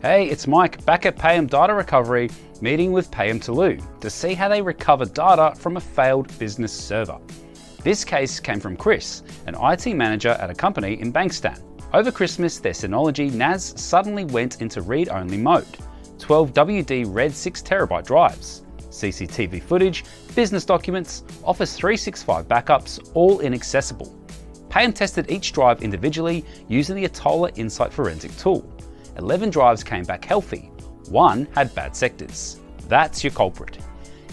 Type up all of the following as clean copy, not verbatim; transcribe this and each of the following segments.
Hey, it's Mike back at Payam Data Recovery, meeting with Payam to see how they recover data from a failed business server. This case came from Chris, an IT manager at a company in Bankstown. Over Christmas, their Synology NAS suddenly went into read-only mode. 12 WD read 6TB drives, CCTV footage, business documents, Office 365 backups, all inaccessible. Payam tested each drive individually using the Atola Insight forensic tool. 11 drives came back healthy, 1 had bad sectors. That's your culprit.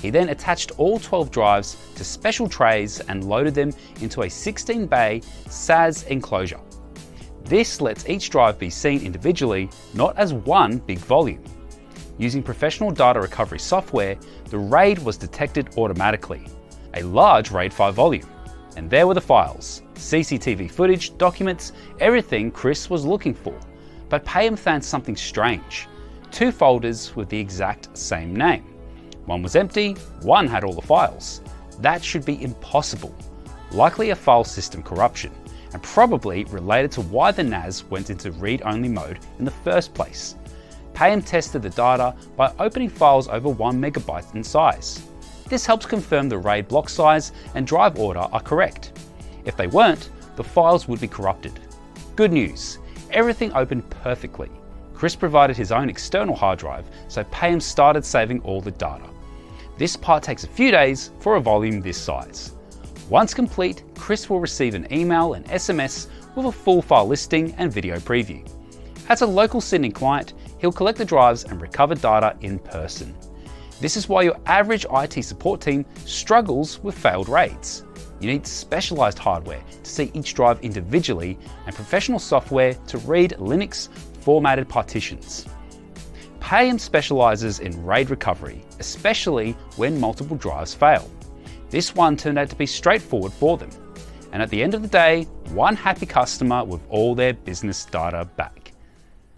He then attached all 12 drives to special trays and loaded them into a 16-bay SAS enclosure. This lets each drive be seen individually, not as one big volume. Using professional data recovery software, the RAID was detected automatically. A large RAID 5 volume. And there were the files. CCTV footage, documents, everything Chris was looking for. But Payam found something strange. 2 folders with the exact same name. One was empty, one had all the files. That should be impossible. Likely a file system corruption, and probably related to why the NAS went into read-only mode in the first place. Payam tested the data by opening files over 1 MB in size. This helps confirm the RAID block size and drive order are correct. If they weren't, the files would be corrupted. Good news, everything opened perfectly. Chris provided his own external hard drive, so Payam started saving all the data. This part takes a few days for a volume this size. Once complete, Chris will receive an email and SMS with a full file listing and video preview. As a local Sydney client, he'll collect the drives and recover data in person. This is why your average IT support team struggles with failed raids. You need specialized hardware to see each drive individually and professional software to read Linux formatted partitions. Payam specializes in RAID recovery, especially when multiple drives fail. This one turned out to be straightforward for them. And at the end of the day, one happy customer with all their business data back.